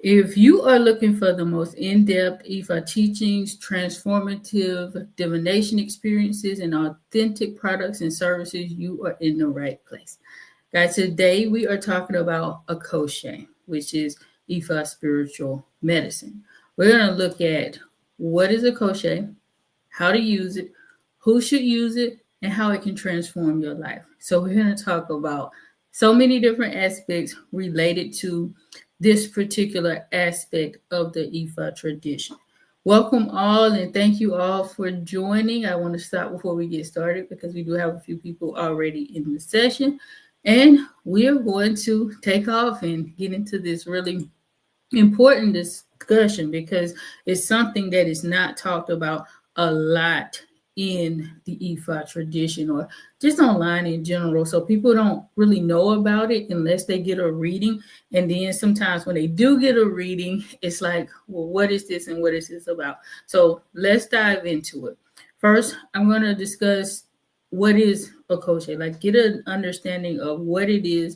If you are looking for the most in-depth Ifa teachings, transformative divination experiences, and authentic products and services, you are in the right place. Guys, today we are talking about Akose, which is Ifa spiritual medicine. We're going to look at what is Akose, how to use it, who should use it, and how it can transform your life. So we're going to talk about so many different aspects related to this particular aspect of the Ifa tradition. Welcome all and thank you all for joining. I want to stop before we get started because we do have a few people already in the session. And we are going to take off and get into this really important discussion because it's something that is not talked about a lot in the Ifa tradition or just online in general. So people don't really know about it unless they get a reading. And then sometimes when they do get a reading, it's like, well, what is this and what is this about? So let's dive into it. First, I'm going to discuss what is Akose, like get an understanding of what it is,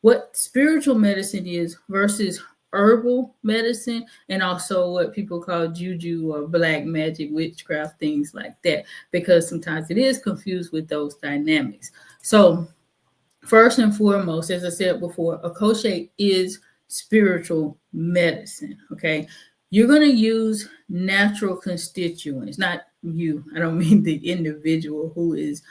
what spiritual medicine is versus herbal medicine, and also what people call juju or black magic, witchcraft, things like that, because sometimes it is confused with those dynamics. So first and foremost, as I said before, Akose is spiritual medicine. Okay. You're going to use natural constituents, not you. I don't mean the individual who is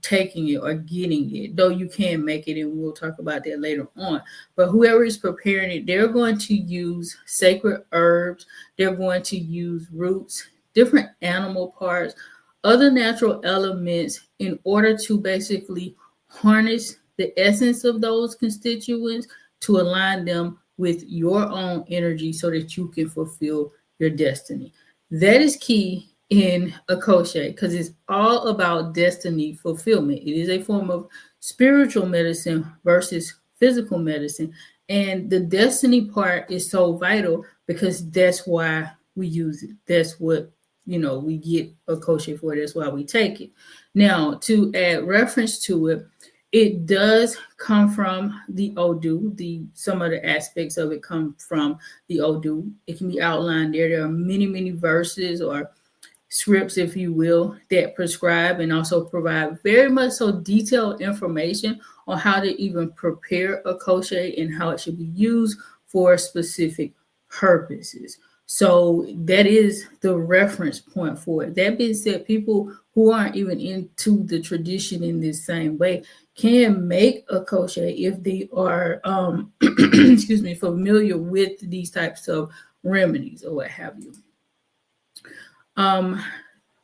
taking it or getting it, though you can make it, and we'll talk about that later on. But whoever is preparing it, they're going to use sacred herbs, they're going to use roots, different animal parts, other natural elements in order to basically harness the essence of those constituents to align them with your own energy so that you can fulfill your destiny. That is key in Akose because it's all about destiny fulfillment. It is a form of spiritual medicine versus physical medicine. And the destiny part is so vital because that's why we use it. That's what we get Akose for. That's why we take it. Now, to add reference to it, it does come from the Odu. Some of the aspects of it come from the Odu. It can be outlined there. There are many, many verses or scripts, if you will, that prescribe and also provide very much so detailed information on how to even prepare Akose and how it should be used for specific purposes. So that is the reference point for it. That being said, people who aren't even into the tradition in this same way can make Akose if they are, familiar with these types of remedies or what have you.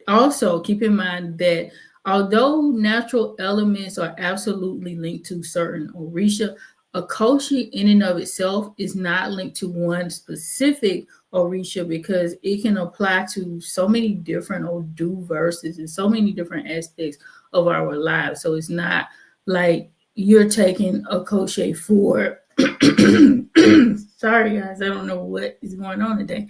Also, keep in mind that although natural elements are absolutely linked to certain Orisha, Akose in and of itself is not linked to one specific Orisha because it can apply to so many different Odu verses and so many different aspects of our lives. So it's not like you're taking Akose for sorry guys, I don't know what is going on today.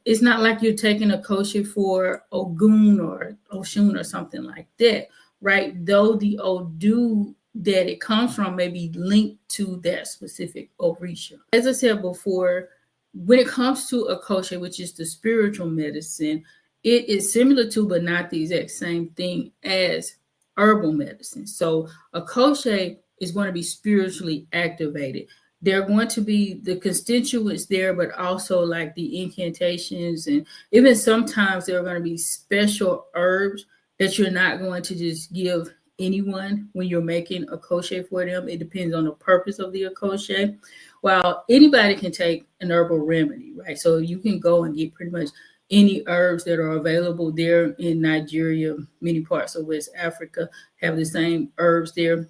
It's not like you're taking Akose for Ogun or Oshun or something like that, right? Though the Odu that it comes from may be linked to that specific Orisha. As I said before, when it comes to Akose, which is the spiritual medicine, it is similar to, but not the exact same thing as herbal medicine. So Akose is going to be spiritually activated. There are going to be the constituents there, but also like the incantations, and even sometimes there are going to be special herbs that you're not going to just give anyone when you're making Akose for them. It depends on the purpose of the Akose. While anybody can take an herbal remedy, right? So you can go and get pretty much any herbs that are available there in Nigeria. Many parts of West Africa have the same herbs there.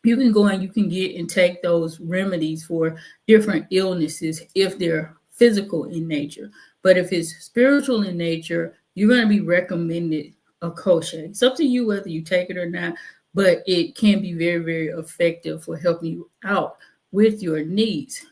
You can go and you can get and take those remedies for different illnesses if they're physical in nature. But if it's spiritual in nature, you're going to be recommended Akose. It's up to you whether you take it or not, but it can be very, very effective for helping you out with your needs.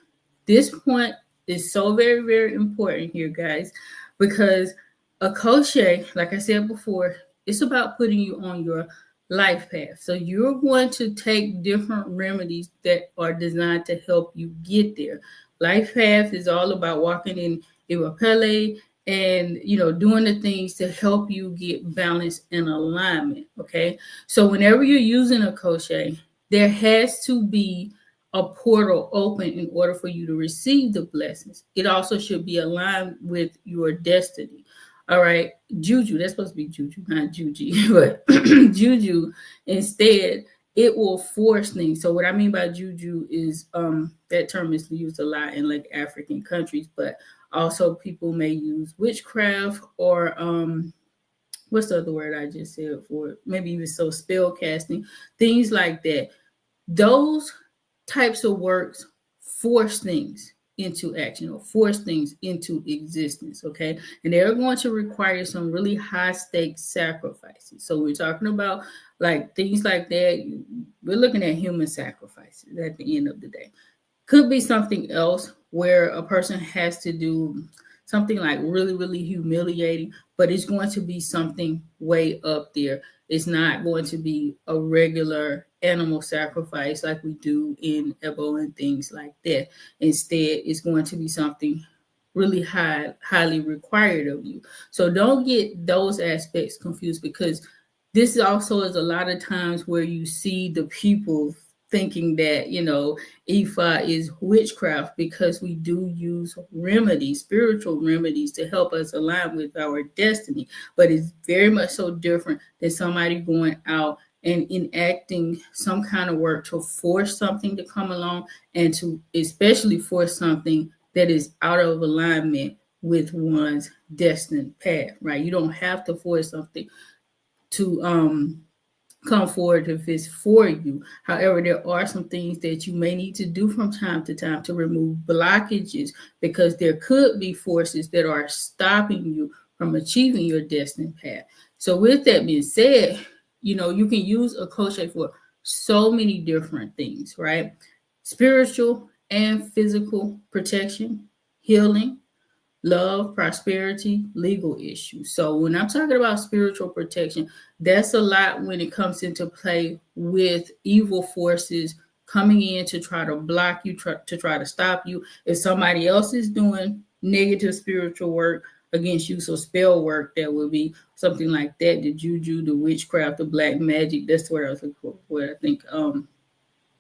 This point is so very, very important here, guys, because Akose, like I said before, it's about putting you on your life path. So you're going to take different remedies that are designed to help you get there. Life path is all about walking in Iwapele and, doing the things to help you get balance and alignment. Okay. So whenever you're using a crochet, there has to be a portal open in order for you to receive the blessings. It also should be aligned with your destiny. All right, Juju, that's supposed to be Juju, not Juji, but Juju instead, it will force things. So what I mean by Juju is that term is used a lot in like African countries, but also people may use witchcraft or what's the other word I just said for it? Maybe even so spell casting, things like that. Those types of works force things into action or force things into existence, okay? And they're going to require some really high stakes sacrifices. So we're talking about like things like that. We're looking at human sacrifices at the end of the day. Could be something else where a person has to do something like really, really humiliating, but it's going to be something way up there. It's not going to be a regular animal sacrifice like we do in Ebo and things like that. Instead, it's going to be something really highly required of you. So don't get those aspects confused, because this also is a lot of times where you see the people thinking that, Ifa is witchcraft, because we do use remedies, spiritual remedies, to help us align with our destiny. But it's very much so different than somebody going out and enacting some kind of work to force something to come along, and to especially force something that is out of alignment with one's destined path, right? You don't have to force something to come forward if it's for you. However, there are some things that you may need to do from time to time to remove blockages, because there could be forces that are stopping you from achieving your destined path. So with that being said, you can use a crochet for so many different things, right? Spiritual and physical protection, healing, love, prosperity, legal issues. So when I'm talking about spiritual protection, that's a lot when it comes into play with evil forces coming in to try to block you, to try to stop you. If somebody else is doing negative spiritual work against you, so spell work, that would be something like that, the juju, the witchcraft, the black magic. That's where I was looking for, where I think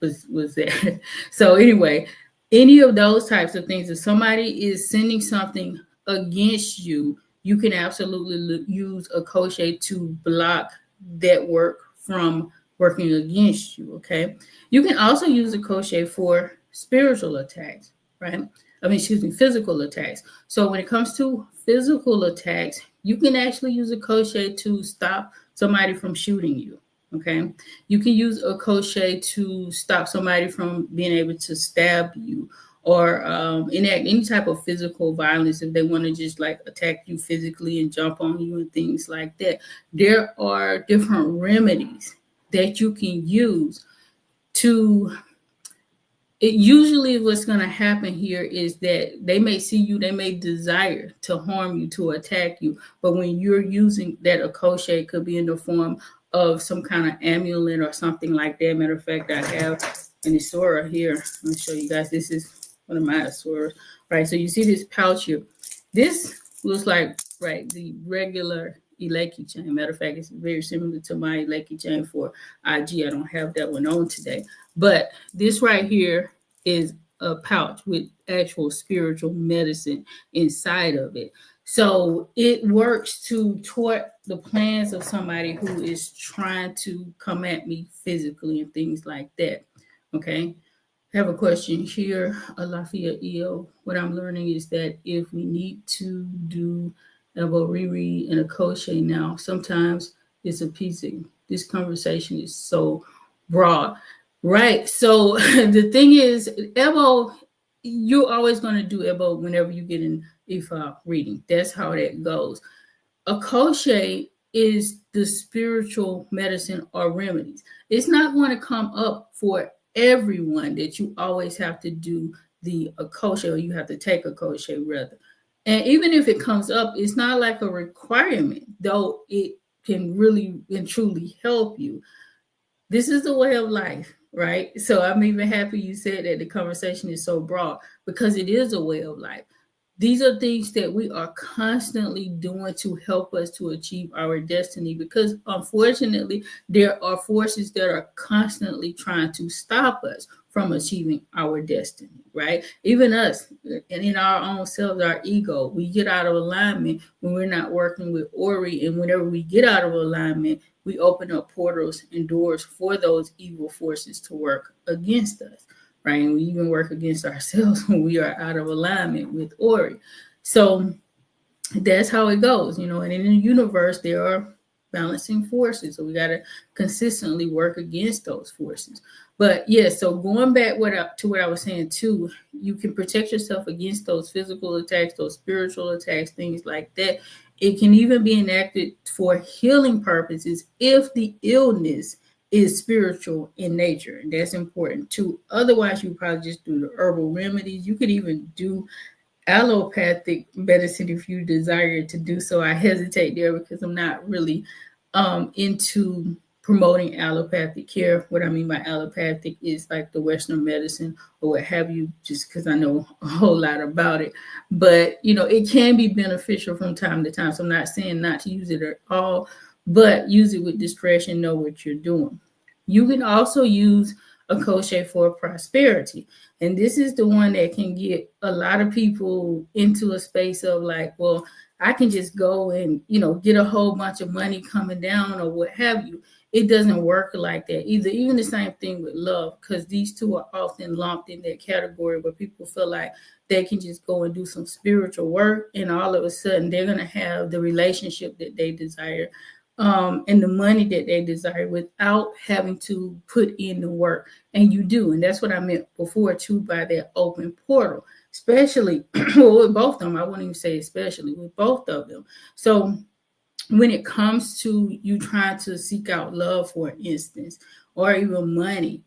was there. So anyway, any of those types of things, if somebody is sending something against you, you can absolutely use a crochet to block that work from working against you, okay? You can also use a crochet for spiritual attacks, right? Physical attacks. So when it comes to physical attacks, you can actually use a crochet to stop somebody from shooting you. Okay, you can use a crochet to stop somebody from being able to stab you or enact any type of physical violence if they want to just like attack you physically and jump on you and things like that. There are different remedies that you can use to. It usually what's going to happen here is that they may see you, they may desire to harm you, to attack you. But when you're using that, a crochet could be in the form of some kind of amulet or something like that. Matter of fact, I have an Isora here. Let me show you guys. This is one of my Isoras. Right, so you see this pouch here. This looks like, right, the regular Eleki chain. Matter of fact, it's very similar to my Eleki chain for IG. I don't have that one on today. But this right here is a pouch with actual spiritual medicine inside of it. So it works to thwart the plans of somebody who is trying to come at me physically and things like that. Okay. I have a question here, Alafia EO. What I'm learning is that if we need to do elbow reread and a crochet now, sometimes it's appeasing. This conversation is so broad. Right. So the thing is, elbow, you're always going to do elbow whenever you get an Ifa reading. That's how that goes. A crochet is the spiritual medicine or remedies. It's not going to come up for everyone that you always have to do the crochet, or you have to take a crochet rather. And even if it comes up, it's not like a requirement, though it can really and truly help you. This is the way of life, right? So I'm even happy you said that the conversation is so broad because it is a way of life. These are things that we are constantly doing to help us to achieve our destiny because unfortunately, there are forces that are constantly trying to stop us from achieving our destiny, right? Even us, and in our own selves, our ego, we get out of alignment when we're not working with Ori. And whenever we get out of alignment, we open up portals and doors for those evil forces to work against us, right? And we even work against ourselves when we are out of alignment with Ori. So that's how it goes, and in the universe, there are balancing forces. So we got to consistently work against those forces. But yeah, so going back to what I was saying too, you can protect yourself against those physical attacks, those spiritual attacks, things like that. It can even be enacted for healing purposes if the illness is spiritual in nature. And that's important too. Otherwise, you probably just do the herbal remedies. You could even do allopathic medicine if you desire to do so. I hesitate there because I'm not really into promoting allopathic care. What I mean by allopathic is like the Western medicine or what have you, just because I know a whole lot about it. But, it can be beneficial from time to time. So I'm not saying not to use it at all, but use it with discretion, know what you're doing. You can also use Akose for prosperity. And this is the one that can get a lot of people into a space of like, well, I can just go and, get a whole bunch of money coming down or what have you. It doesn't work like that either. Even the same thing with love, because these two are often lumped in that category where people feel like they can just go and do some spiritual work and all of a sudden they're going to have the relationship that they desire. And the money that they desire without having to put in the work. And you do. And that's what I meant before, too, by that open portal, especially with both of them. I wouldn't even say especially with both of them. So when it comes to you trying to seek out love, for instance, or even money,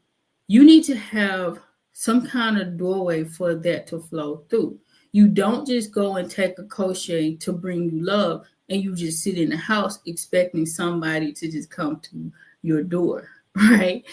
you need to have some kind of doorway for that to flow through. You don't just go and take a crochet to bring you love and you just sit in the house expecting somebody to just come to your door, right?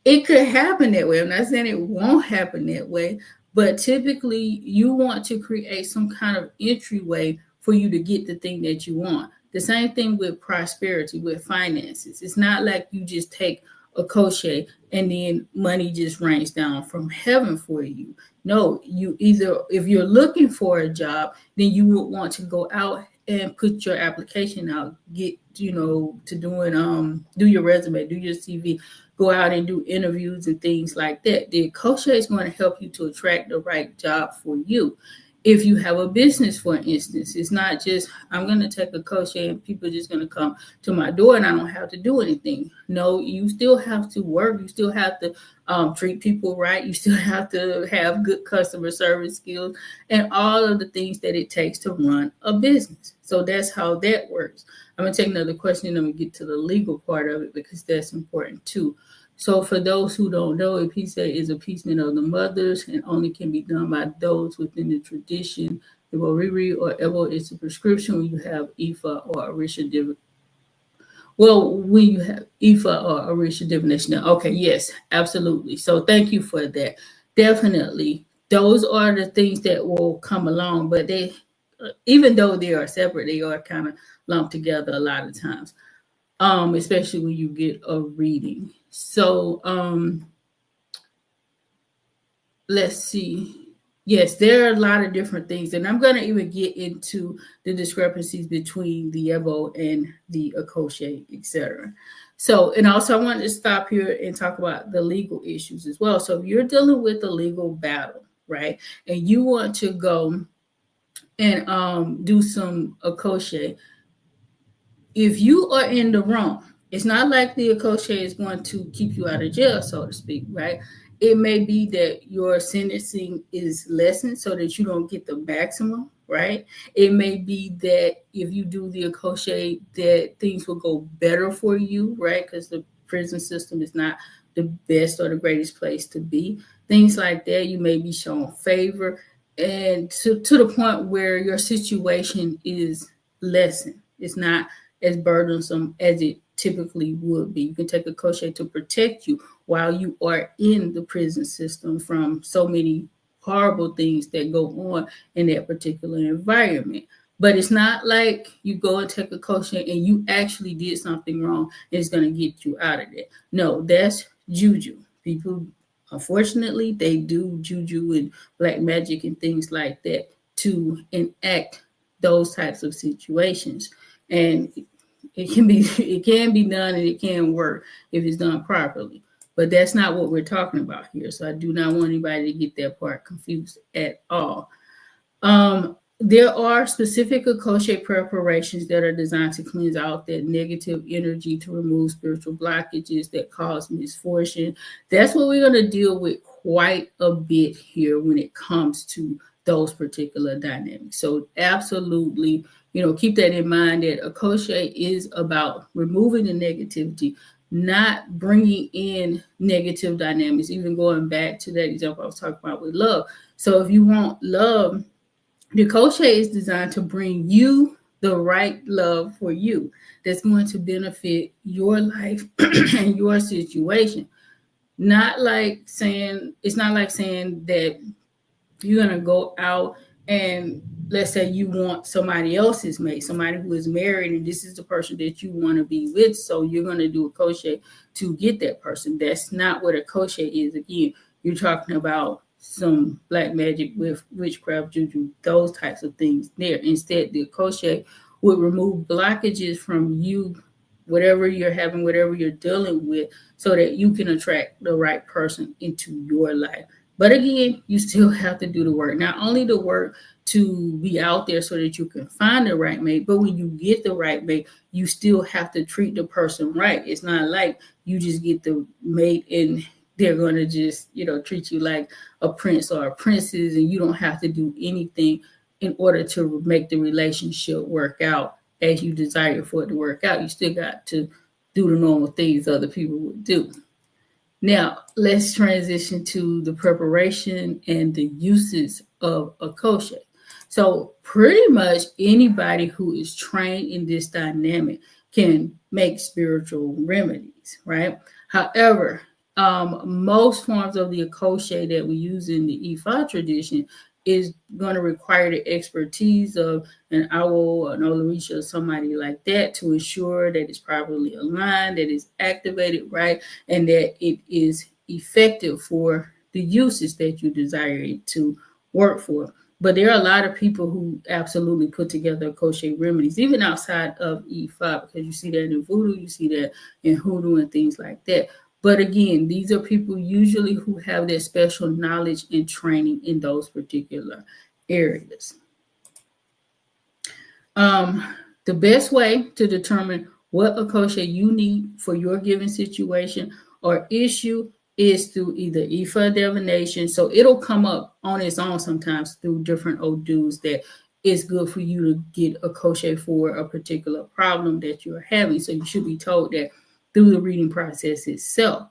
It could happen that way. I'm not saying it won't happen that way, but typically you want to create some kind of entryway for you to get the thing that you want. The same thing with prosperity, with finances. It's not like you just take a crochet and then money just rains down from heaven for you. No, you either, if you're looking for a job, then you would want to go out and put your application out, get, to do your resume, do your CV, go out and do interviews and things like that. The crochet is going to help you to attract the right job for you. If you have a business, for instance, it's not just, I'm going to take a crochet and people are just going to come to my door and I don't have to do anything. No, you still have to work. You still have to treat people right. You still have to have good customer service skills and all of the things that it takes to run a business. So that's how that works. I'm going to take another question and I'm going to get to the legal part of it because that's important too. So for those who don't know, a pisa is appeasement of the mothers and only can be done by those within the tradition. The Boriri or Ebo is a prescription when you have Ifa or Orisha divination. Well, when you have Ifa or Orisha divination. Okay, yes, absolutely. So thank you for that. Definitely. Those are the things that will come along, but they, even though they are separate, they are kind of lumped together a lot of times. Especially when you get a reading. So let's see. Yes, there are a lot of different things, and I'm going to even get into the discrepancies between the Ebo and the Akose, etc. So, and also I wanted to stop here and talk about the legal issues as well. So if you're dealing with a legal battle, right, and you want to go and do some Akose, if you are in the wrong, it's not like the Akose is going to keep you out of jail, so to speak, right? It may be that your sentencing is lessened so that you don't get the maximum, right? It may be that if you do the Akose, that things will go better for you, right? Because the prison system is not the best or the greatest place to be. Things like that, you may be shown favor, and to the point where your situation is lessened. It's not as burdensome as it typically would be. You can take a crochet to protect you while you are in the prison system from so many horrible things that go on in that particular environment. But it's not like you go and take a crochet and you actually did something wrong and it's going to get you out of there. No, that's juju. People, unfortunately, they do juju and black magic and things like that to enact those types of situations. And it can be done and it can work if it's done properly. But that's not what we're talking about here. So I do not want anybody to get that part confused at all. There are specific Akose preparations that are designed to cleanse out that negative energy, to remove spiritual blockages that cause misfortune. That's what we're going to deal with quite a bit here when it comes to those particular dynamics. So absolutely, keep that in mind, that Akose is about removing the negativity, not bringing in negative dynamics, even going back to that example I was talking about with love. So if you want love, the crochet is designed to bring you the right love for you that's going to benefit your life and your situation. It's not like saying that you're going to go out and, let's say, you want somebody else's mate, somebody who is married, and this is the person that you want to be with. So you're going to do a crochet to get that person. That's not what a crochet is. Again, you're talking about some black magic with witchcraft, juju, those types of things there. Instead, the crochet would remove blockages from you, whatever you're having, whatever you're dealing with, so that you can attract the right person into your life. But again, you still have to do the work. Not only the work to be out there so that you can find the right mate, but when you get the right mate, you still have to treat the person right. It's not like you just get the mate and they're going to just, treat you like a prince or a princess, and you don't have to do anything in order to make the relationship work out as you desire for it to work out. You still got to do the normal things other people would do. Now, let's transition to the preparation and the uses of a crochet. So pretty much anybody who is trained in this dynamic can make spiritual remedies, right? However, most forms of the crochet that we use in the Ifa tradition is going to require the expertise of an owl, an Orisha, or somebody like that, to ensure that it's properly aligned, that it's activated right, and that it is effective for the uses that you desire it to work for. But there are a lot of people who absolutely put together crochet remedies, even outside of Ifa, because you see that in voodoo, you see that in hoodoo and things like that. But again, these are people usually who have that special knowledge and training in those particular areas. The best way to determine what a crochet you need for your given situation or issue is through either Ifa divination. So it'll come up on its own sometimes through different odus that it's good for you to get a crochet for a particular problem that you're having. So you should be told that through the reading process itself.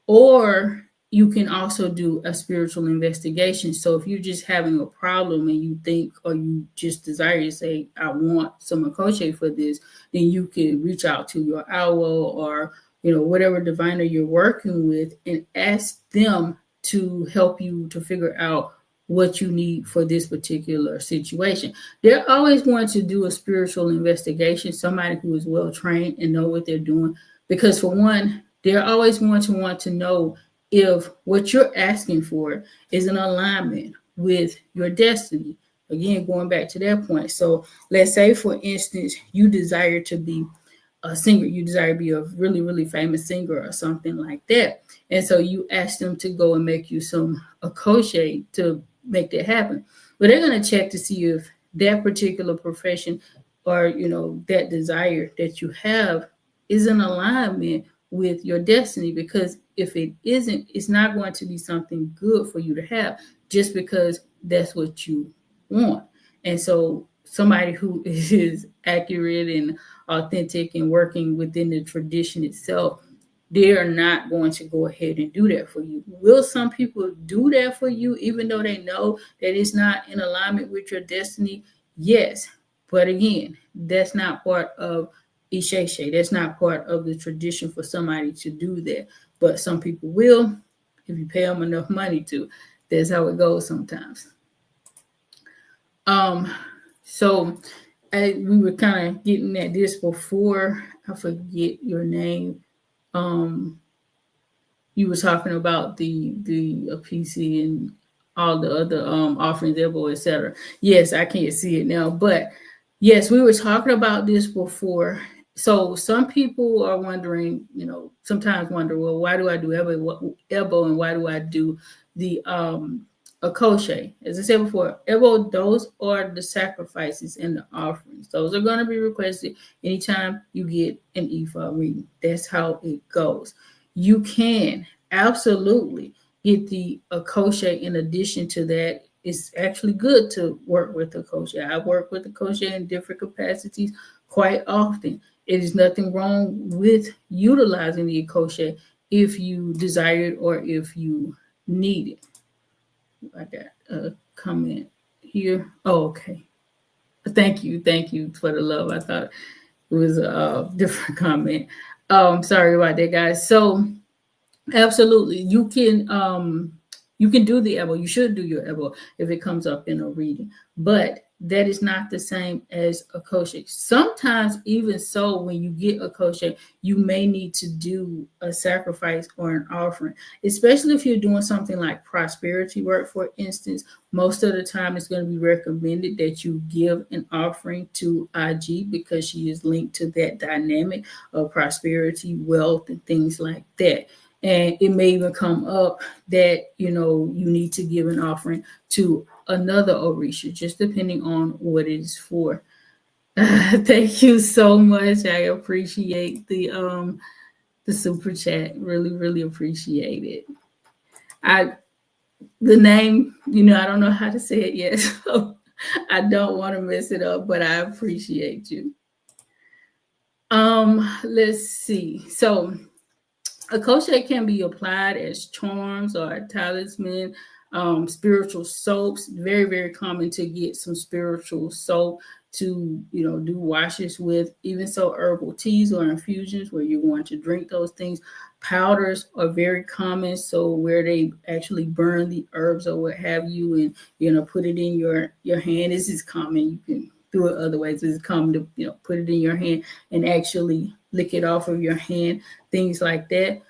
Or you can also do a spiritual investigation. So if you're just having a problem and you think, or you just desire to say, I want some crochet for this, then you can reach out to your owl or, whatever diviner you're working with and ask them to help you to figure out what you need for this particular situation. They're always going to do a spiritual investigation, somebody who is well trained and know what they're doing. Because for one, they're always going to want to know if what you're asking for is in alignment with your destiny. Again, going back to that point. So let's say, for instance, you desire to be a singer. You desire to be a really, really famous singer or something like that. And so you ask them to go and make you a crochet to make that happen. But they're going to check to see if that particular profession or, that desire that you have is in alignment with your destiny. Because if it isn't, it's not going to be something good for you to have just because that's what you want. And so somebody who is accurate and authentic and working within the tradition itself, they are not going to go ahead and do that for you. Will some people do that for you even though they know that it's not in alignment with your destiny? Yes. But again, that's not part of isheshe. That's not part of the tradition for somebody to do that, but some people will if you pay them enough money to. That's how it goes sometimes. So we were kind of getting at this before. I forget your name. You were talking about the PC and all the other offerings, elbow, etc. Yes, I can't see it now, but yes, we were talking about this before. So some people are wondering, sometimes wonder, well, why do I do elbow and why do I do the Akose? As I said before, elbow, those are the sacrifices and the offerings. Those are going to be requested anytime you get an Ifa reading. That's how it goes. You can absolutely get the Akose in addition to that. It's actually good to work with Akose. I work with Akose in different capacities quite often. It is nothing wrong with utilizing the Akose if you desire it or if you need it. I got a comment here. Oh, okay. Thank you for the love. I thought it was a different comment. Sorry about that, guys. So absolutely, you can do the elbow. You should do your elbow if it comes up in a reading, but that is not the same as Akose. Sometimes, even so, when you get Akose, you may need to do a sacrifice or an offering, especially if you're doing something like prosperity work, for instance. Most of the time, it's going to be recommended that you give an offering to IG because she is linked to that dynamic of prosperity, wealth, and things like that. And it may even come up that, you need to give an offering to another Orisha, just depending on what it is for. Thank you so much. I appreciate the super chat. Really, really appreciate it. The name, I don't know how to say it yet, so I don't want to mess it up, but I appreciate you. Let's see. So Akose can be applied as charms or a talisman, spiritual soaps. Very, very common to get some spiritual soap to, do washes with. Even so, herbal teas or infusions where you're going to drink those things. Powders are very common. So where they actually burn the herbs or what have you, and put it in your hand. This is common. You can do it other ways. It's common to put it in your hand and actually lick it off of your hand. Things like that.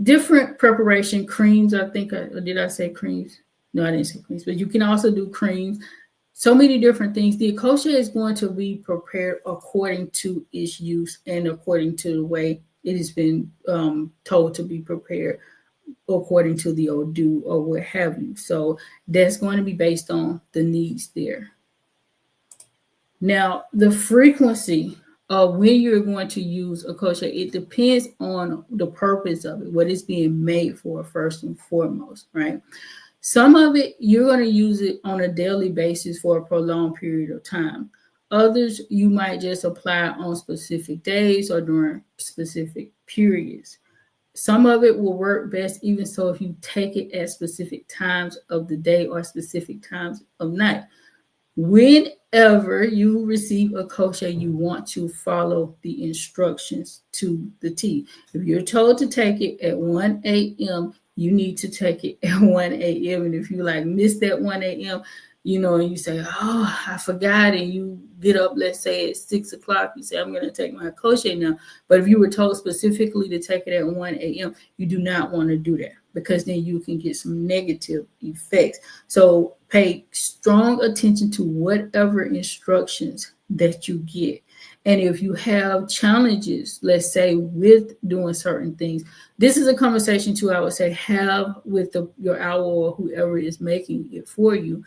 Different preparation creams. I think, did I say creams? No, I didn't say creams, but you can also do creams. So many different things. The Akose is going to be prepared according to its use and according to the way it has been told to be prepared, according to the Odu or what have you. So that's going to be based on the needs there. Now, the frequency of when you're going to use Akose, it depends on the purpose of it, what it's being made for, first and foremost, right? Some of it, you're going to use it on a daily basis for a prolonged period of time. Others, you might just apply on specific days or during specific periods. Some of it will work best even so if you take it at specific times of the day or specific times of night. Whenever you receive Akose, you want to follow the instructions to the T. If you're told to take it at 1 a.m., you need to take it at 1 a.m. And if you miss that 1 a.m., and you say, oh, I forgot, and you get up, let's say at 6 o'clock, you say, I'm going to take my Akose now. But if you were told specifically to take it at 1 a.m., you do not want to do that because then you can get some negative effects. So pay strong attention to whatever instructions that you get. And if you have challenges, let's say with doing certain things, this is a conversation too, I would say, have with your owl or whoever is making it for you,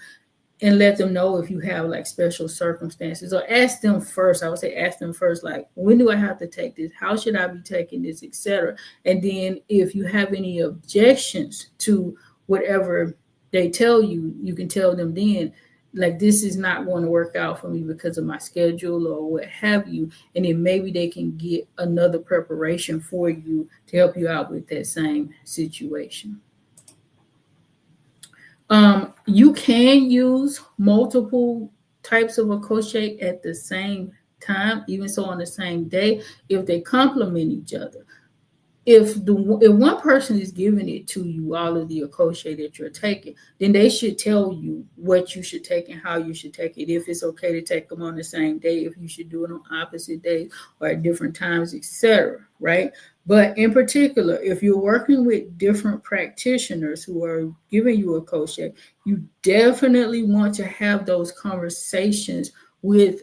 and let them know if you have special circumstances, or ask them first. I would say ask them first, when do I have to take this? How should I be taking this, etc. And then if you have any objections to whatever they tell you, you can tell them then, this is not going to work out for me because of my schedule or what have you. And then maybe they can get another preparation for you to help you out with that same situation. You can use multiple types of Akose at the same time, even so on the same day, if they complement each other. If one person is giving it to you, all of the Akoshe that you're taking, then they should tell you what you should take and how you should take it. If it's okay to take them on the same day, if you should do it on opposite days or at different times, etc. Right? But in particular, if you're working with different practitioners who are giving you Akoshe, you definitely want to have those conversations with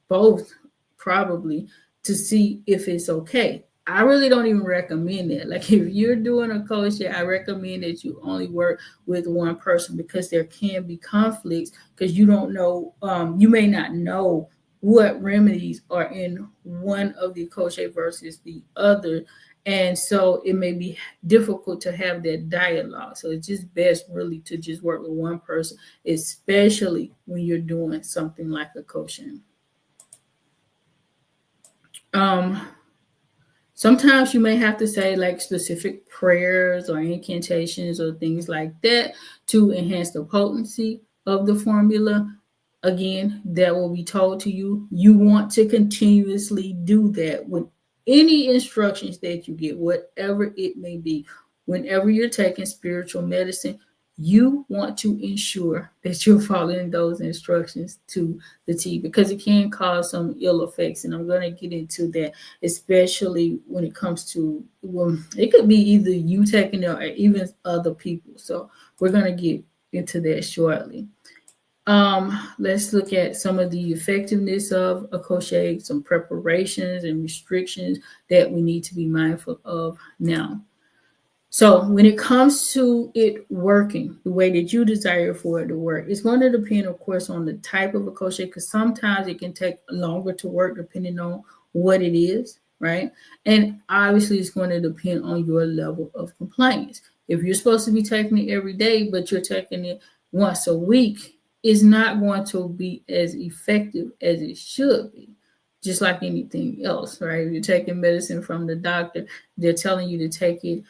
both, probably, to see if it's okay. I really don't even recommend that. Like if you're doing a coaching, I recommend that you only work with one person because there can be conflicts because you don't know, you may not know what remedies are in one of the crochet versus the other. And so it may be difficult to have that dialogue. So it's just best really to just work with one person, especially when you're doing something like a coaching. Sometimes you may have to say like specific prayers or incantations or things like that to enhance the potency of the formula. Again, that will be told to you. You want to continuously do that with any instructions that you get, whatever it may be. Whenever you're taking spiritual medicine, you want to ensure that you're following those instructions to the T because it can cause some ill effects. And I'm going to get into that, especially when it comes to, well, it could be either you taking it or even other people. So we're going to get into that shortly. Let's look at some of the effectiveness of a crochet, some preparations and restrictions that we need to be mindful of now. So when it comes to it working the way that you desire for it to work, it's going to depend, of course, on the type of a crochet, because sometimes it can take longer to work depending on what it is, right? And obviously it's going to depend on your level of compliance. If you're supposed to be taking it every day, but you're taking it once a week, it's not going to be as effective as it should be. Just like anything else, right? If you're taking medicine from the doctor, they're telling you to take it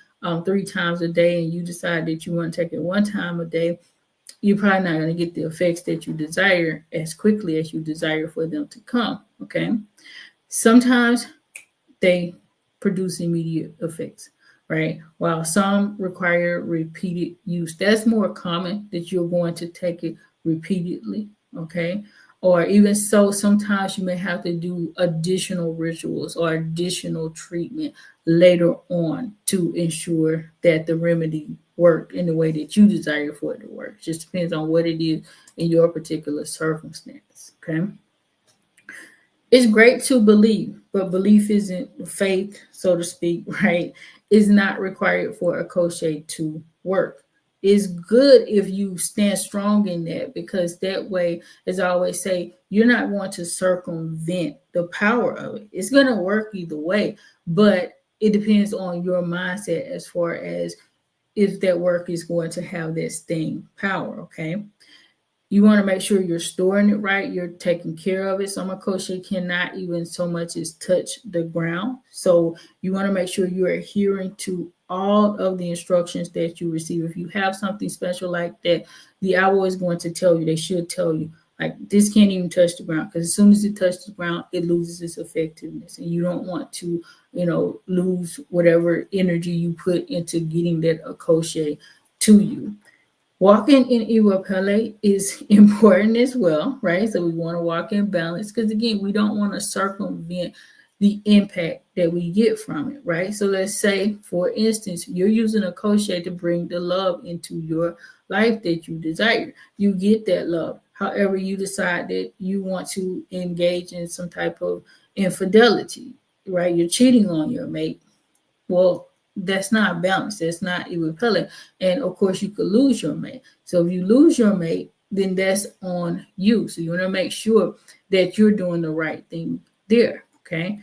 3 times a day, and you decide that you want to take it 1 time a day, you're probably not going to get the effects that you desire as quickly as you desire for them to come. Okay. Sometimes they produce immediate effects, right? While some require repeated use. That's more common that you're going to take it repeatedly. Okay. Or even so, sometimes you may have to do additional rituals or additional treatment later on to ensure that the remedy worked in the way that you desire for it to work. It just depends on what it is in your particular circumstance. Okay. It's great to believe, but belief isn't faith, so to speak, right? Is not required for a crochet to work. It's good if you stand strong in that, because that way, as I always say, you're not going to circumvent the power of it. It's going to work either way, but it depends on your mindset as far as if that work is going to have that staying power, okay? You want to make sure you're storing it right, you're taking care of it. Some crochet cannot even so much as touch the ground. So you want to make sure you're adhering to all of the instructions that you receive. If you have something special like that, the owl is going to tell you, they should tell you, like, this can't even touch the ground, because as soon as it touches the ground, it loses its effectiveness. And you don't want to, lose whatever energy you put into getting that crochet to you. Walking in Iwapele is important as well, right? So we want to walk in balance because, again, we don't want to circumvent the impact that we get from it, right? So let's say, for instance, you're using a crochet to bring the love into your life that you desire. You get that love. However, you decide that you want to engage in some type of infidelity, right? You're cheating on your mate. Well, that's not balanced. That's not repellent. And of course, you could lose your mate. So if you lose your mate, then that's on you. So you want to make sure that you're doing the right thing there. Okay.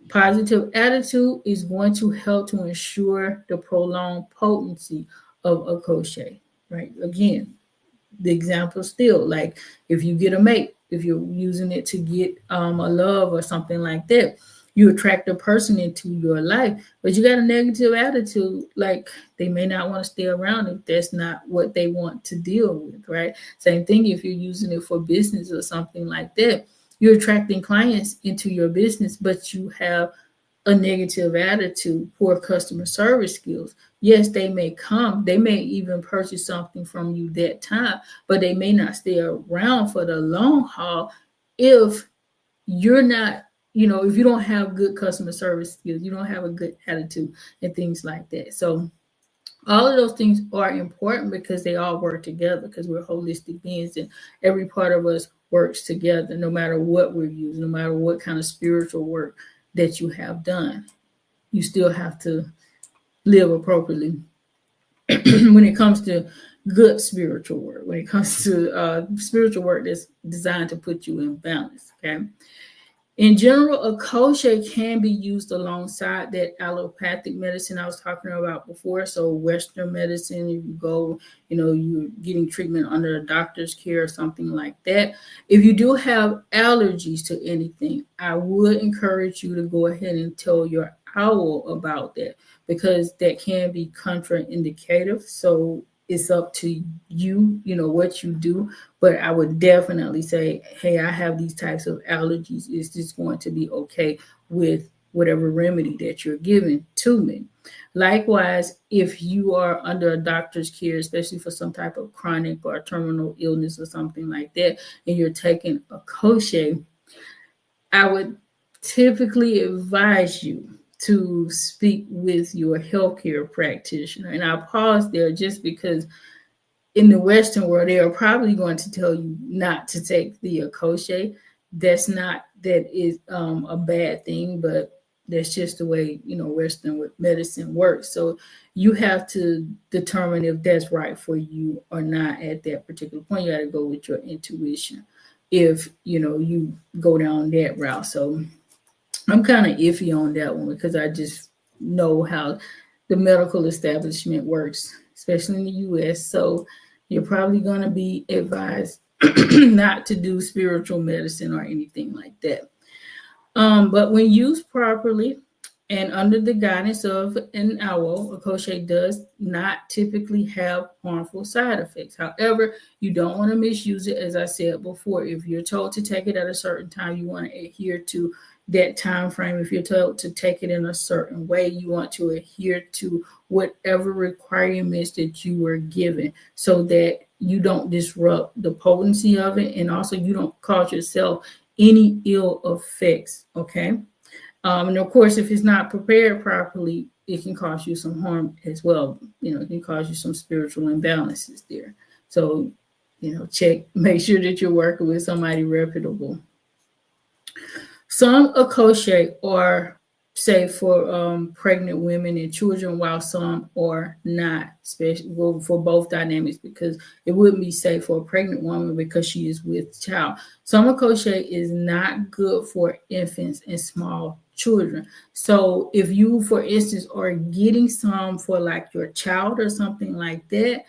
Positive attitude is going to help to ensure the prolonged potency of a crochet. Right. Again, the example still, like if you get a mate, if you're using it to get a love or something like that, you attract a person into your life, but you got a negative attitude, like they may not want to stay around if that's not what they want to deal with, right? Same thing if you're using it for business or something like that. you're attracting clients into your business, but you have a negative attitude, poor customer service skills. Yes, they may come, they may even purchase something from you that time, but they may not stay around for the long haul if you're not, if you don't have good customer service skills, you don't have a good attitude and things like that. So all of those things are important because they all work together because we're holistic beings and every part of us works together no matter what we're using, no matter what kind of spiritual work that you have done. You still have to live appropriately when it comes to good spiritual work, when it comes to spiritual work that's designed to put you in balance. Okay. In general, Akose can be used alongside that allopathic medicine I was talking about before. So Western medicine, if you go, you're getting treatment under a doctor's care or something like that. If you do have allergies to anything, I would encourage you to go ahead and tell your owl about that because that can be contraindicative. So it's up to you, what you do. But I would definitely say, hey, I have these types of allergies. Is this going to be okay with whatever remedy that you're giving to me? Likewise, if you are under a doctor's care, especially for some type of chronic or terminal illness or something like that, and you're taking Akose, I would typically advise you to speak with your healthcare practitioner. And I pause there just because in the Western world, they are probably going to tell you not to take the Akose. That is a bad thing, but that's just the way, Western medicine works. So you have to determine if that's right for you or not at that particular point. You got to go with your intuition if, you go down that route. So I'm kind of iffy on that one because I just know how the medical establishment works, especially in the US. So you're probably going to be advised not to do spiritual medicine or anything like that. But when used properly and under the guidance of an owl, Akose does not typically have harmful side effects. However, you don't want to misuse it. As I said before, if you're told to take it at a certain time, you want to adhere to that time frame. If you're told to take it in a certain way, you want to adhere to whatever requirements that you were given so that you don't disrupt the potency of it, and also you don't cause yourself any ill effects. Okay. And of course, if it's not prepared properly, it can cause you some harm as well. It can cause you some spiritual imbalances there. So, make sure that you're working with somebody reputable. Some Akose are safe for pregnant women and children, while some are not, especially for both dynamics, because it wouldn't be safe for a pregnant woman because she is with child. Some Akose is not good for infants and small children. So if you, for instance, are getting some for like your child or something like that,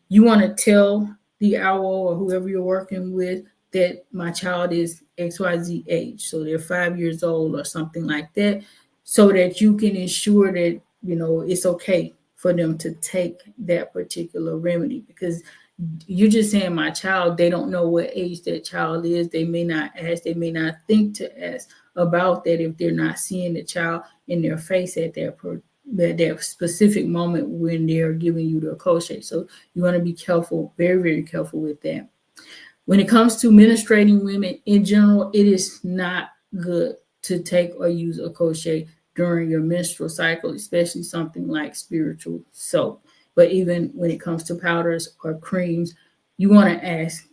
you want to tell the owl or whoever you're working with that my child is XYZ age. So they're 5 years old or something like that, so that you can ensure that, it's okay for them to take that particular remedy, because you're just saying my child, they don't know what age that child is. They may not ask, they may not think to ask about that if they're not seeing the child in their face at that specific moment when they're giving you the Akose. So you want to be careful, very, very careful with that. When it comes to menstruating women in general, it is not good to take or use Akose during your menstrual cycle, especially something like spiritual soap. But even when it comes to powders or creams, you want to ask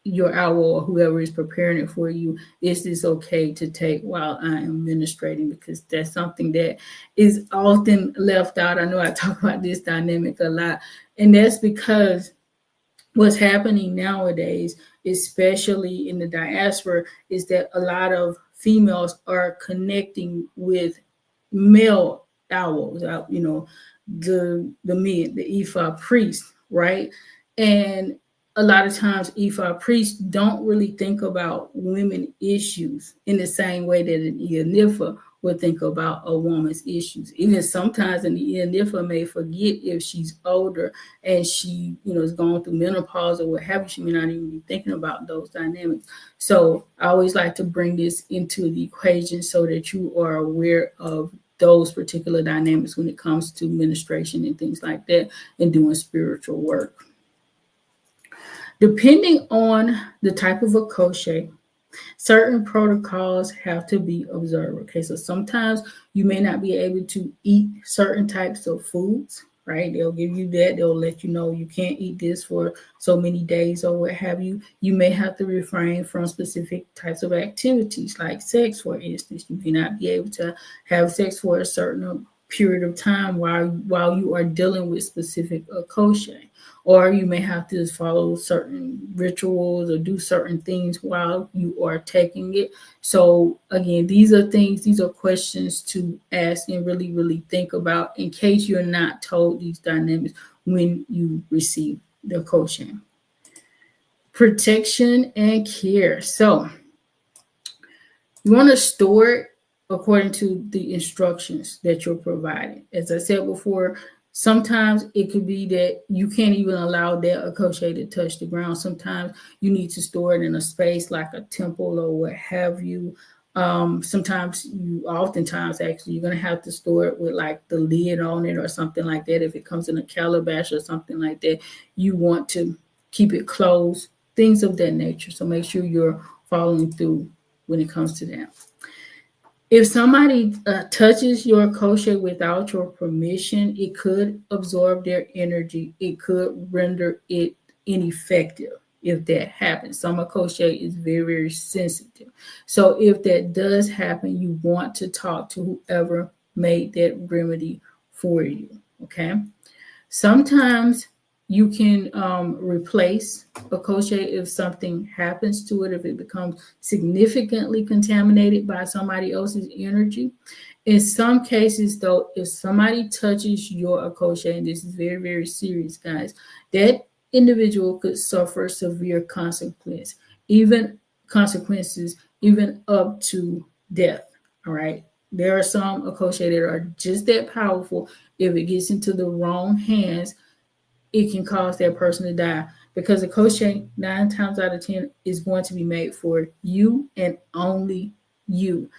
your owl or whoever is preparing it for you, is this okay to take while I am menstruating? Because that's something that is often left out. I know I talk about this dynamic a lot, and that's because what's happening nowadays, especially in the diaspora, is that a lot of females are connecting with male owls, the men, the Ifa priest, right? And a lot of times Ifa priests don't really think about women issues in the same way that an Ianifa will think about a woman's issues. Even sometimes in the end, if I may forget if she's older and she, is going through menopause or what have you, she may not even be thinking about those dynamics. So I always like to bring this into the equation so that you are aware of those particular dynamics when it comes to ministration and things like that and doing spiritual work. Depending on the type of Akose, certain protocols have to be observed. Okay, so sometimes you may not be able to eat certain types of foods, right? They'll give you that. They'll let you know you can't eat this for so many days or what have you. You may have to refrain from specific types of activities like sex, for instance. You may not be able to have sex for a certain period of time while you are dealing with specific Akose. Or you may have to follow certain rituals or do certain things while you are taking it. So again, these are questions to ask and really, really think about in case you're not told these dynamics when you receive the coaching. Protection and care. So you want to store it according to the instructions that you're providing. As I said before, sometimes it could be that you can't even allow that Akose to touch the ground. Sometimes you need to store it in a space like a temple or what have you. Oftentimes, actually, you're going to have to store it with like the lid on it or something like that. If it comes in a calabash or something like that, you want to keep it closed, things of that nature. So make sure you're following through when it comes to that. If somebody touches your Akose without your permission, it could absorb their energy. It could render it ineffective if that happens. Some Akose is very, very sensitive. So if that does happen, you want to talk to whoever made that remedy for you, okay? Sometimes you can replace Akose if something happens to it, if it becomes significantly contaminated by somebody else's energy. In some cases, though, if somebody touches your Akose, and this is very, very serious, guys, that individual could suffer severe consequences, even up to death. All right. There are some Akose that are just that powerful. If it gets into the wrong hands, it can cause that person to die, because a Akose 9 times out of 10 is going to be made for you and only you.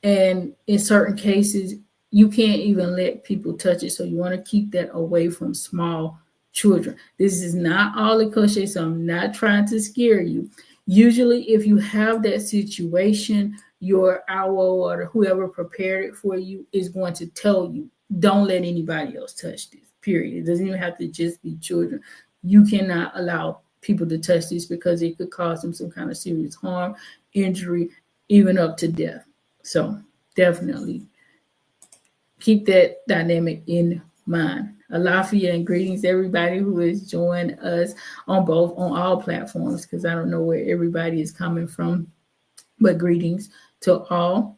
And in certain cases, you can't even let people touch it. So you want to keep that away from small children. This is not all Akose, so I'm not trying to scare you. Usually, if you have that situation, your owl or whoever prepared it for you is going to tell you, don't let anybody else touch this. Period. It doesn't even have to just be children. You cannot allow people to touch this because it could cause them some kind of serious harm, injury, even up to death. So definitely keep that dynamic in mind. Alafia and greetings everybody who has joined us on all platforms, because I don't know where everybody is coming from, but greetings to all.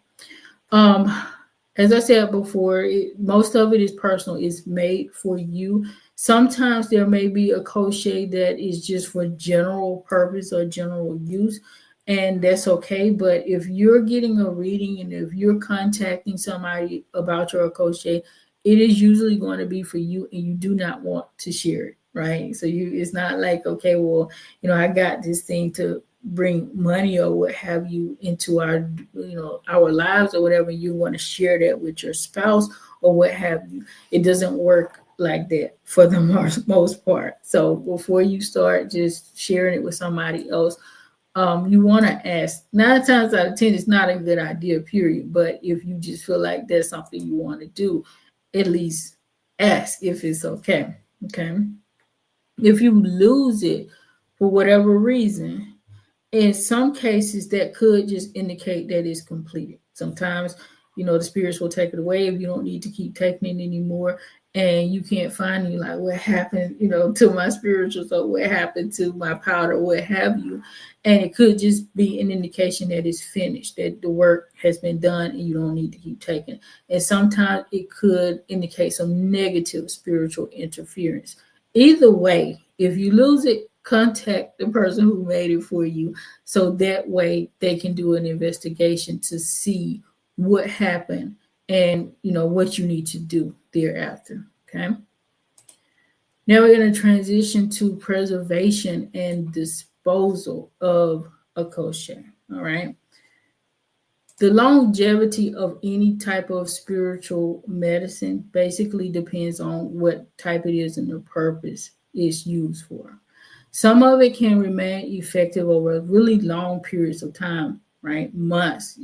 As I said before, most of it is personal. It's made for you. Sometimes there may be a Akose that is just for general purpose or general use, and that's okay. But if you're getting a reading and if you're contacting somebody about your Akose, it is usually going to be for you, and you do not want to share it, right? So it's not like, okay, well, I got this thing to bring money or what have you into our lives or whatever. You want to share that with your spouse or what have you. It doesn't work like that for the most part. So before you start just sharing it with somebody else, you want to ask. 9 times out of 10, it's not a good idea, period. But if you just feel like there's something you want to do, at least ask if it's okay. Okay. If you lose it for whatever reason, in some cases, that could just indicate that it's completed. Sometimes, the spirits will take it away if you don't need to keep taking it anymore. And you can't find any, like, what happened, to my spirituals or what happened to my powder, what have you. And it could just be an indication that it's finished, that the work has been done and you don't need to keep taking. And sometimes it could indicate some negative spiritual interference. Either way, if you lose it, contact the person who made it for you, so that way they can do an investigation to see what happened and what you need to do thereafter. Okay. Now we're going to transition to preservation and disposal of Akose. All right. The longevity of any type of spiritual medicine basically depends on what type it is and the purpose it's used for. Some of it can remain effective over really long periods of time, right? Months,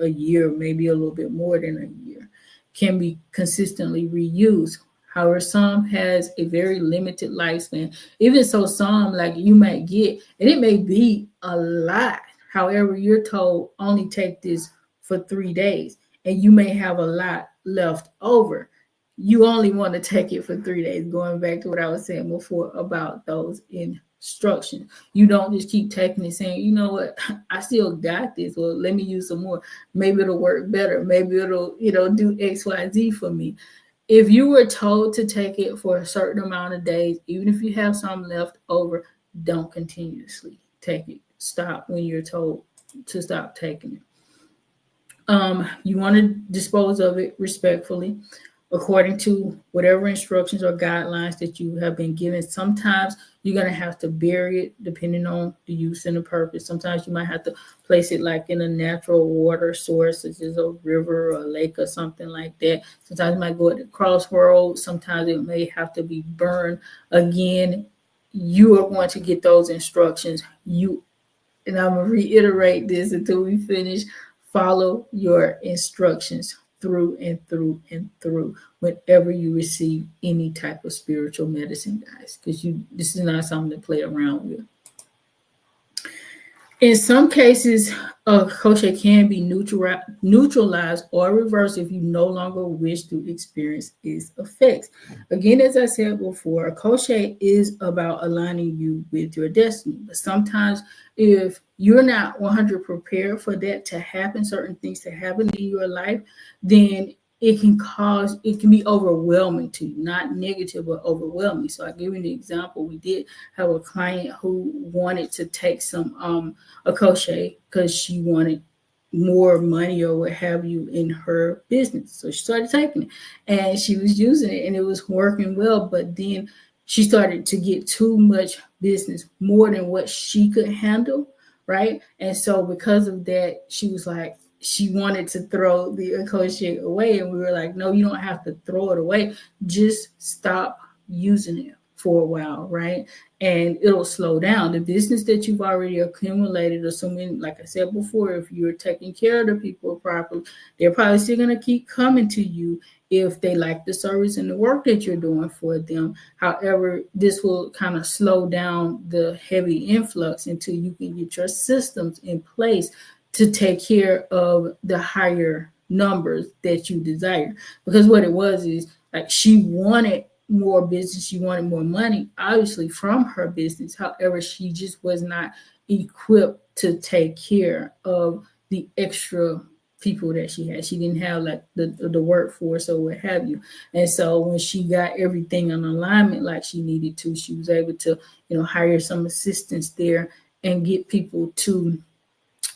a year, maybe a little bit more than a year, can be consistently reused. However, some has a very limited lifespan. Even so, some like you might get, and it may be a lot. However, you're told only take this for 3 days, and you may have a lot left over. You only want to take it for 3 days. Going back to what I was saying before about those instructions, you don't just keep taking it saying, you know what, I still got this. Well, let me use some more. Maybe it'll work better. Maybe it'll, do X, Y, Z for me. If you were told to take it for a certain amount of days, even if you have some left over, don't continuously take it. Stop when you're told to stop taking it. You want to dispose of it respectfully, according to whatever instructions or guidelines that you have been given. Sometimes you're going to have to bury it depending on the use and the purpose. Sometimes you might have to place it like in a natural water source, such as a river or a lake or something like that. Sometimes you might go at the crossroads. Sometimes it may have to be burned. Again, you are going to get those instructions. And I'm going to reiterate this until we finish. Follow your instructions through and through and through whenever you receive any type of spiritual medicine, guys, because this is not something to play around with. In some cases, Akose can be neutralized or reversed if you no longer wish to experience its effects. Again, as I said before, Akose is about aligning you with your destiny. But sometimes if you're not 100% prepared for that to happen, certain things to happen in your life, then it can be overwhelming to you, not negative, but overwhelming. So I give you an example. We did have a client who wanted to take some Akose because she wanted more money or what have you in her business. So she started taking it and she was using it and it was working well. But then she started to get too much business, more than what she could handle, right? And so because of that, she was like, she wanted to throw the Akose away. And we were like, no, you don't have to throw it away. Just stop using it for a while, right? And it'll slow down. The business that you've already accumulated, assuming, like I said before, if you're taking care of the people properly, they're probably still going to keep coming to you if they like the service and the work that you're doing for them. However, this will kind of slow down the heavy influx until you can get your systems in place to take care of the higher numbers that you desire. Because what it was is like she wanted more business, she wanted more money, obviously, from her business. However, she just was not equipped to take care of the extra people that she had. She didn't have like the workforce or what have you. And so when she got everything in alignment like she needed to, she was able to, hire some assistants there and get people to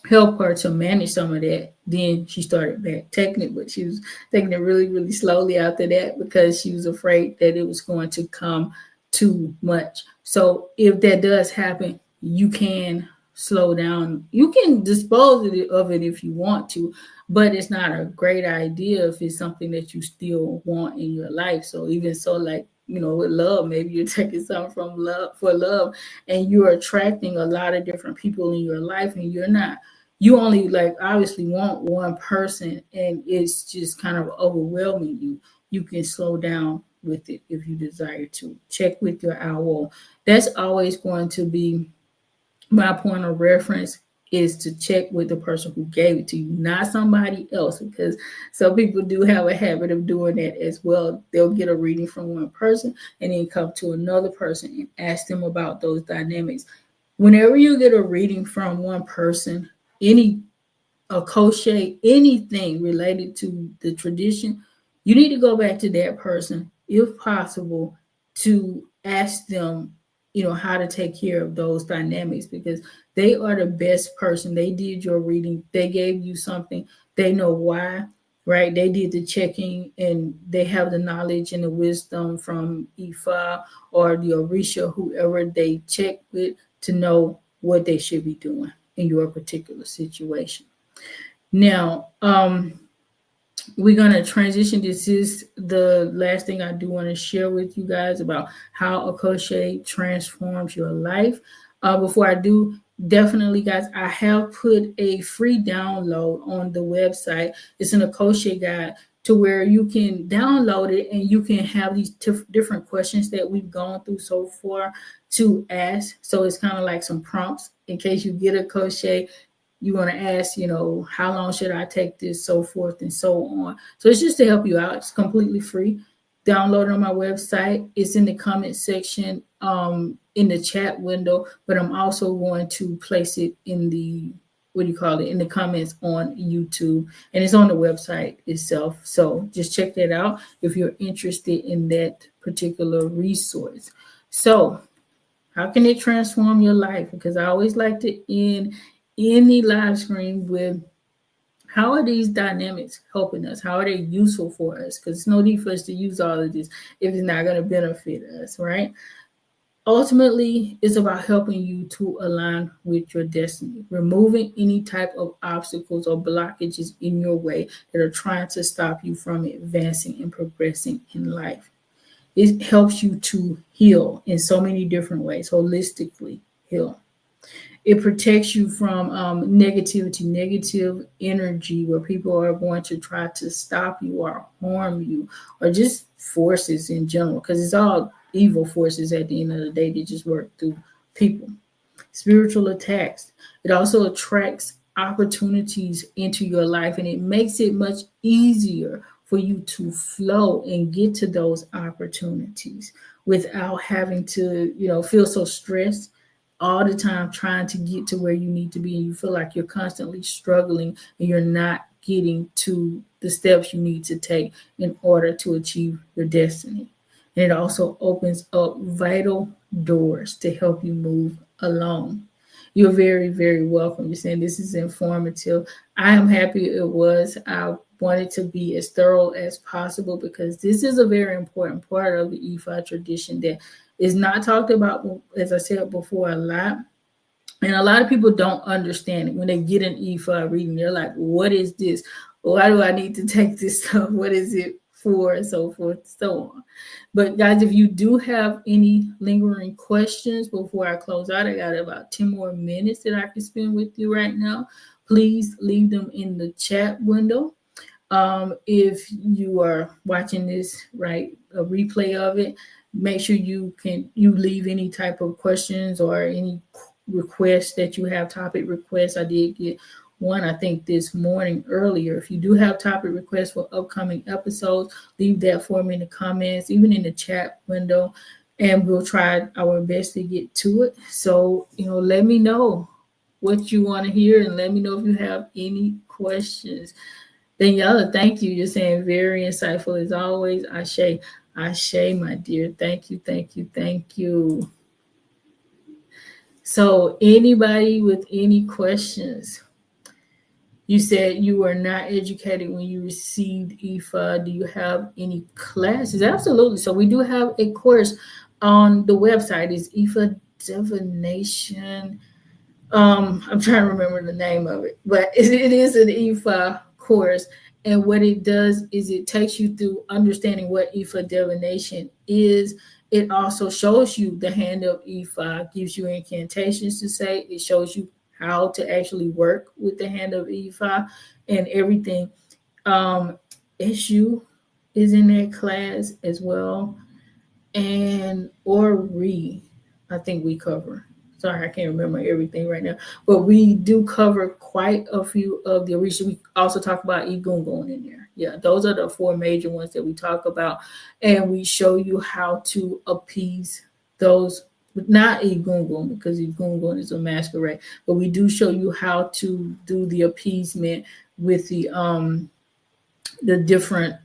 help her to manage some of that. Then she started back taking it, but she was taking it really, really slowly after that because she was afraid that it was going to come too much. So if that does happen, you can slow down. You can dispose of it if you want to, but it's not a great idea if it's something that you still want in your life. So even so, like, with love, maybe you're taking something from love for love and you're attracting a lot of different people in your life and you only obviously want one person and it's just kind of overwhelming you. You can slow down with it if you desire to. Check with your owl. That's always going to be my point of reference, is to check with the person who gave it to you, not somebody else, because some people do have a habit of doing that as well. They'll get a reading from one person and then come to another person and ask them about those dynamics. Whenever you get a reading from one person, any Akose, anything related to the tradition, you need to go back to that person, if possible, to ask them, how to take care of those dynamics, because They are the best person. They did your reading. They gave you something. They know why, right? They did the checking and they have the knowledge and the wisdom from Ifa or the Orisha, whoever they check with, to know what they should be doing in your particular situation. Now, we're going to transition. This is the last thing I do want to share with you guys about how Akose transforms your life. Before I do, definitely, guys, I have put a free download on the website. It's an Akose guide to where you can download it and you can have these different questions that we've gone through so far to ask. So it's kind of like some prompts in case you get a crochet, you want to ask, how long should I take this, so forth and so on. So it's just to help you out. It's completely free. Download it on my website. It's in the comment section, in the chat window, but I'm also going to place it in the, in the comments on YouTube, and it's on the website itself. So just check that out if you're interested in that particular resource. So how can it transform your life? Because I always like to end any live stream with, how are these dynamics helping us? How are they useful for us? Because it's no need for us to use all of this if it's not going to benefit us, right? Ultimately, it's about helping you to align with your destiny, removing any type of obstacles or blockages in your way that are trying to stop you from advancing and progressing in life. It helps you to heal in so many different ways, holistically heal. It protects you from negativity, negative energy where people are going to try to stop you or harm you, or just forces in general, because it's all evil forces at the end of the day that just work through people. Spiritual attacks. It also attracts opportunities into your life, and it makes it much easier for you to flow and get to those opportunities without having to, feel so stressed all the time trying to get to where you need to be, and you feel like you're constantly struggling and you're not getting to the steps you need to take in order to achieve your destiny. And it also opens up vital doors to help you move along. You're very, very welcome. You're saying this is informative. I am happy it was. I wanted to be as thorough as possible because this is a very important part of the Ifa tradition that is not talked about, as I said before, a lot. And a lot of people don't understand it when they get an Ifa reading. They're like, what is this? Why do I need to take this stuff? What is it for? And so forth, so on. But guys, if you do have any lingering questions before I close out, I got about 10 more minutes that I can spend with you right now. Please leave them in the chat window. If you are watching this, right, a replay of it, make sure you leave any type of questions or any requests that you have, topic requests. I did get one, I think, this morning earlier. If you do have topic requests for upcoming episodes, leave that for me in the comments, even in the chat window, and we'll try our best to get to it. So, let me know what you want to hear and let me know if you have any questions. Daniela, thank you. You're saying very insightful as always. Ashe, my dear. Thank you, thank you, thank you. So anybody with any questions? You said you were not educated when you received IFA. Do you have any classes? Absolutely. So we do have a course on the website. It's IFA Divination. I'm trying to remember the name of it, but it is an IFA course. And what it does is it takes you through understanding what Ifa divination is. It also shows you the hand of Ifa, gives you incantations to say. It shows you how to actually work with the hand of Ifa and everything. Issue is in that class as well. And Ori, I think we cover. Sorry, I can't remember everything right now, but we do cover quite a few of the Orisha. We also talk about Egungun in there. Yeah, those are the 4 major ones that we talk about, and we show you how to appease those, not Egungun, because Egungun is a masquerade, but we do show you how to do the appeasement with the different,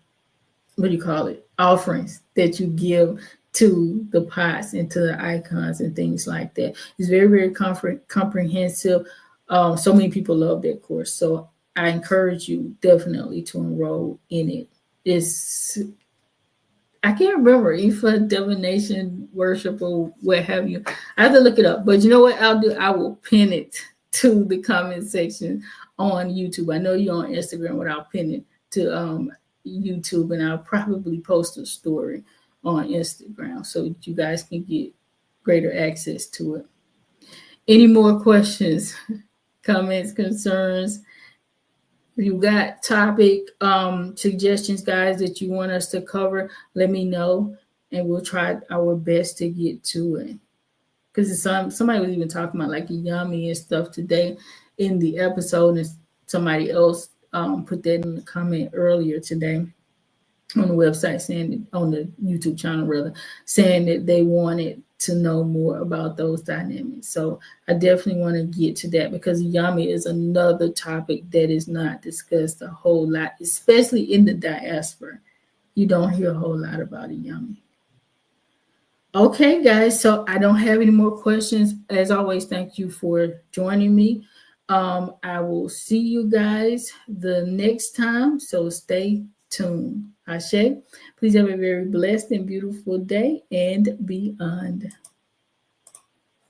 offerings that you give to the pots and to the icons and things like that. It's very, very comprehensive. So many people love that course. So I encourage you definitely to enroll in it. It's I can't remember if a divination worship or what have you. I have to look it up. But you know what I'll do? I will pin it to the comment section on YouTube. I know you're on Instagram, but I'll pin it to YouTube, and I'll probably post a story on Instagram so you guys can get greater access to it. Any more questions, comments, concerns? If you got topic suggestions, guys, that you want us to cover, let me know, and we'll try our best to get to it. Because somebody was even talking about like yummy and stuff today in the episode, and somebody else put that in the comment earlier today on the website, saying on the YouTube channel rather, saying that they wanted to know more about those dynamics. So I definitely want to get to that, because yummy is another topic that is not discussed a whole lot, especially in the diaspora. You don't hear a whole lot about yummy. Okay, guys, so I don't have any more questions. As always, thank you for joining me. I will see you guys the next time, so stay tuned. Ashe, please have a very blessed and beautiful day and beyond.